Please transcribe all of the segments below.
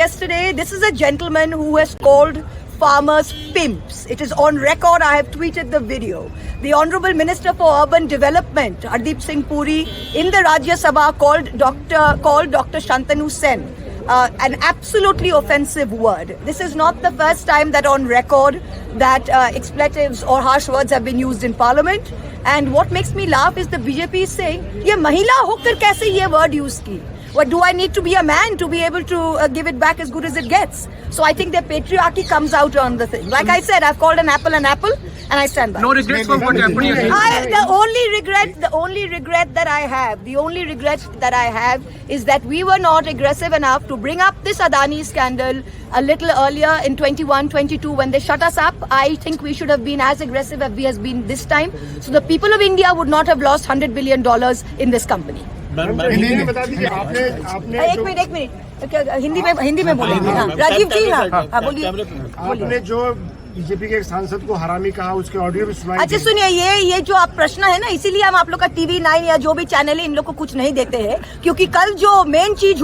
yesterday. This is a gentleman who has called farmers pimps. It is on record. I have tweeted the video. The Honorable Minister for Urban Development, Hardeep Singh Puri, in the Rajya Sabha called Dr. Shantanu Sen an absolutely offensive word. This is not the first time that on record that expletives or harsh words have been used in Parliament. And what makes me laugh is the BJP is saying, "ये महिला होकर कैसे ये word use की? What do I need to be a man to be able to give it back as good as it gets?" So I think their patriarchy comes out on the thing. Like I said, I've called an apple, and I stand by. No regrets for what happened. The only regret that I have is that we were not aggressive enough to bring up this Adani scandal a little earlier in 21-22 when they shut us up. I think we should have been as aggressive as we has been this time. So the people of India would not have lost $100 billion in this company. Hindi में बता दीजिए आपने एक minute Hindi में बोलेंगे। हाँ, राजीव जी, हाँ बोलिए। आपने जो बीजेपी के एक सांसद को हरामी कहा, उसके ऑडियो भी सुनाई। अच्छा सुनिए, ये जो आप प्रश्न है ना, इसीलिए हम आप लोग का TV 9 या जो भी चैनल है इन लोग को कुछ नहीं देते हैं, क्योंकि कल जो मेन चीज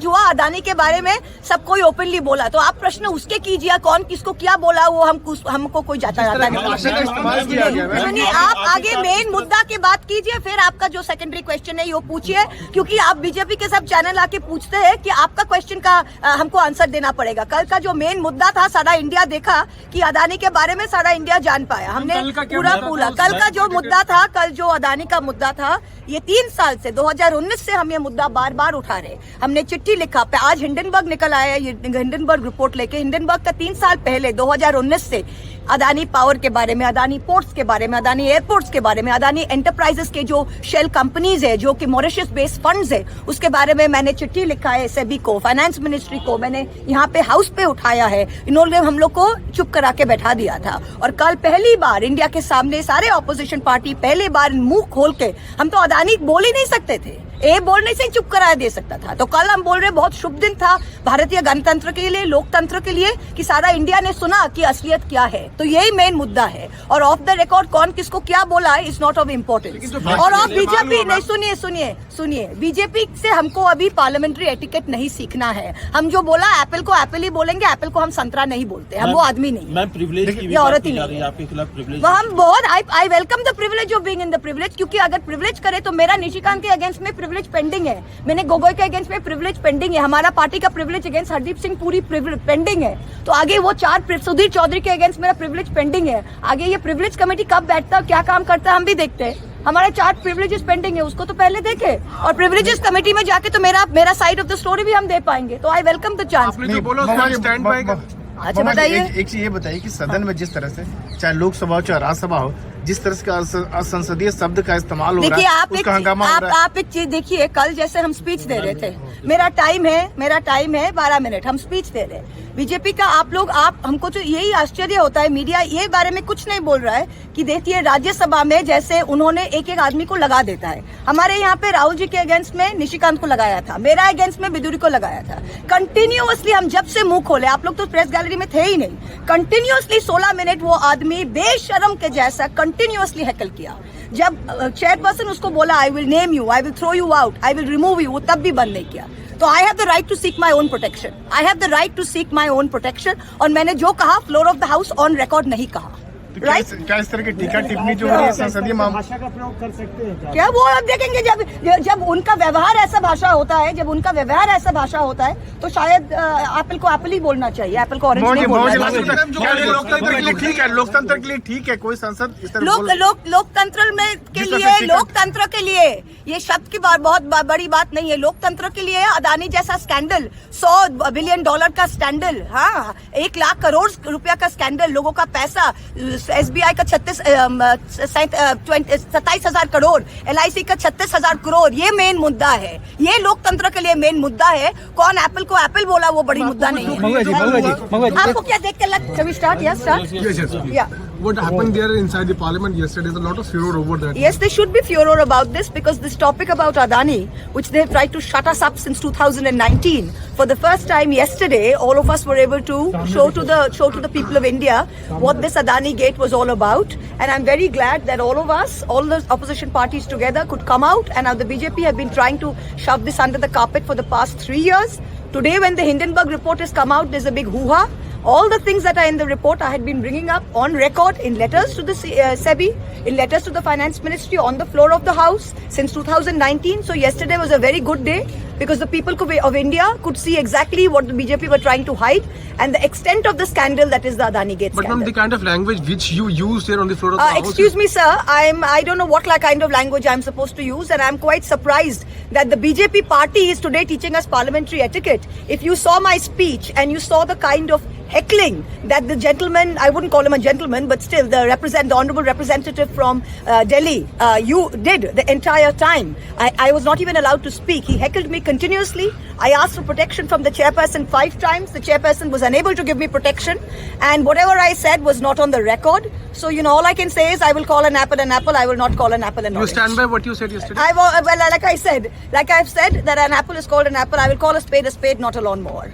हुआ अदानी के बारे में सब कोई ओपनली बोला। तो आप प्रश्न उसके कीजिए, कौन किसको क्या बोला वो हमको कोई जाता नहीं। आप आगे मेन मुद्दा की बात कीजिए, फिर आपका जो सेकेंडरी क्वेश्चन है वो पूछिए, क्योंकि आप बीजेपी के सब चैनल आके पूछते हैं कि आपका क्वेश्चन का हमको आंसर देना पड़ेगा। कल का जो मेन मुद्दा था, सारा इंडिया देखा कि अदानी के बारे में सारा इंडिया जान पाया। हमने पूरा कल का जो मुद्दा था, कल जो अदानी का मुद्दा था, ये 3 साल से 2019 से हम ये मुद्दा बार बार उठा रहे। हमने चिट्ठी लिखा, आज हिंडनबर्ग निकल आया, ये हिंडनबर्ग रिपोर्ट लेके। हिंडनबर्ग का 3 साल पहले 2019 से अदानी पावर के बारे में, अदानी पोर्ट्स के बारे में, अदानी एयरपोर्ट्स के बारे में, अदानी एंटरप्राइजेस के जो शेल कंपनीज है, जो कि मॉरिशस बेस्ड फंड्स है, उसके बारे में मैंने चिट्ठी लिखा है सेबी को, फाइनेंस मिनिस्ट्री को। मैंने यहाँ पे हाउस पे उठाया है। इन्होंने हम लोग को चुप करा के बैठा दिया था। और कल पहली बार इंडिया के सामने सारे ऑपोजिशन पार्टी पहली बार मुंह खोल के, हम तो अदानी बोल ही नहीं सकते थे, बोलने से ही चुप करा दे सकता था। तो कल हम बोल रहे बहुत शुभ दिन था भारतीय गणतंत्र के लिए, लोकतंत्र के लिए, कि सारा इंडिया ने सुना कि असलियत क्या है। तो यही मेन मुद्दा है। और ऑफ द रिकॉर्ड कौन किसको क्या बोला है इज नॉट ऑफ इम्पोर्टेंस। और ऑफ बीजेपी नहीं, सुनिए बीजेपी से हमको अभी पार्लियामेंट्री एटिकेट नहीं सीखना है। हम जो बोला एप्पल को एप्पल ही बोलेंगे, एप्पल को हम संतरा नहीं बोलते। हम वो आदमी नहीं, ये औरत ही नहीं। हम बहुत I welcome the privilege of being in the privilege, क्योंकि अगर प्रिविलेज करे तो मेरा निशिकांत के अगेंस्ट में प्रिविलेज पेंडिंग है, मैंने गोगोई के अगेंस्ट में प्रिविलेज पेंडिंग है, हमारा पार्टी का प्रिविलेज अगेंस्ट हरदीप सिंह पूरी पेंडिंग है। तो आगे वो 4 सुधीर चौधरी के अगेंस्ट मेरा प्रिविलेज पेंडिंग है। आगे ये प्रिविलेज कमेटी कब बैठता है, क्या काम करता है, हम भी देखते हैं। हमारे 4 प्रिविलेजेस पेंडिंग है, उसको तो पहले देखे, और प्रिविलेजेस कमेटी में जाके तो मेरा साइड ऑफ द स्टोरी भी हम दे पाएंगे। तो आई वेलकम द चांस। अच्छा बताइए, एक चीज ये बताइए कि सदन में जिस तरह से चाहे लोकसभा हो चाहे राज्यसभा हो, जिस तरह से असंसदीय शब्द का इस्तेमाल हो रहा है, उसका हंगामा हो रहा है। आप एक चीज देखिए, कल जैसे हम स्पीच दे रहे थे, मेरा टाइम है 12 मिनट, हम स्पीच दे रहे हैं। बीजेपी का आप हमको तो यही आश्चर्य होता है, मीडिया ये बारे में कुछ नहीं बोल रहा है कि देखिए राज्यसभा में जैसे उन्होंने एक आदमी को लगा देता है। हमारे यहाँ पे राहुल जी के अगेंस्ट में निशिकांत को लगाया था, मेरा अगेंस्ट में बिदुरी को लगाया था। कंटिन्यूअसली हम जब से मुंह खोले, आप लोग तो प्रेस गैलरी में थे ही नहीं, कंटिन्यूअसली 16 मिनट वो आदमी बेशरम के जैसा कंटिन्यूअसली हैकल किया। जब चेयरपर्सन उसको बोला I will name you, I will throw you out, I will remove you, वो तब भी बंद नहीं किया। तो I have the right to seek my own protection, और मैंने जो कहा floor of the house on record नहीं कहा। राइट, क्या इस तरह की टीका टिप्पणी जो हो रही है संसदीय भाषा का प्रयोग कर सकते हैं क्या? वो अब देखेंगे जब उनका व्यवहार ऐसा भाषा होता है, तो शायद एप्पल को एप्पल ही बोलना चाहिए, एप्पल को ऑरेंज नहीं बोलना चाहिए। लोकतंत्र के लिए ठीक है, लोकतंत्र के लिए ठीक है, कोई संसद इस तरह लोकतंत्र के लिए ये शब्द की बहुत बड़ी बात नहीं है। लोकतंत्र के लिए अदानी जैसा स्कैंडल, $100 बिलियन का स्कैंडल, हाँ 1 लाख करोड़ रुपया का स्कैंडल, लोगों का पैसा, SBI का 27,000 करोड़, LIC का 36,000 करोड़, ये मेन मुद्दा है। ये लोकतंत्र के लिए मेन मुद्दा है। कौन एप्पल को एप्पल बोला वो बड़ी मुद्दा नहीं है। आपको क्या देख के लग? Shall we start? Yes, start. Yeah. What happened there inside the parliament yesterday? There's a lot of furor over that. Yes, there should be furor about this, because this topic about Adani, which they have tried to shut us up since 2019, for the first time yesterday, all of us were able to show to the people of India what this Adani gate was all about. And I'm very glad that all of us, all the opposition parties together, could come out. And now the BJP have been trying to shove this under the carpet for the past 3 years. Today, when the Hindenburg report has come out, there's a big hoo-ha. All the things that are in the report I had been bringing up on record in letters to the SEBI, in letters to the Finance Ministry, on the floor of the House since 2019. So yesterday was a very good day because the people of India could see exactly what the BJP were trying to hide and the extent of the scandal that is the Adani Gate But scandal. ma'am, the kind of language which you used here on the floor of the House. Excuse me, sir. I don't know what kind of language I'm supposed to use, and I'm quite surprised that the BJP party is today teaching us parliamentary etiquette. If you saw my speech and you saw the kind of heckling that the gentleman, I wouldn't call him a gentleman, but still the honorable representative from Delhi, you did the entire time. I was not even allowed to speak. He heckled me continuously. I asked for protection from the chairperson 5 times. The chairperson was unable to give me protection, and whatever I said was not on the record. So, all I can say is I will call an apple an apple. I will not call an apple an orange. You stand by what you said yesterday? Like I've said that an apple is called an apple. I will call a spade, not a lawnmower.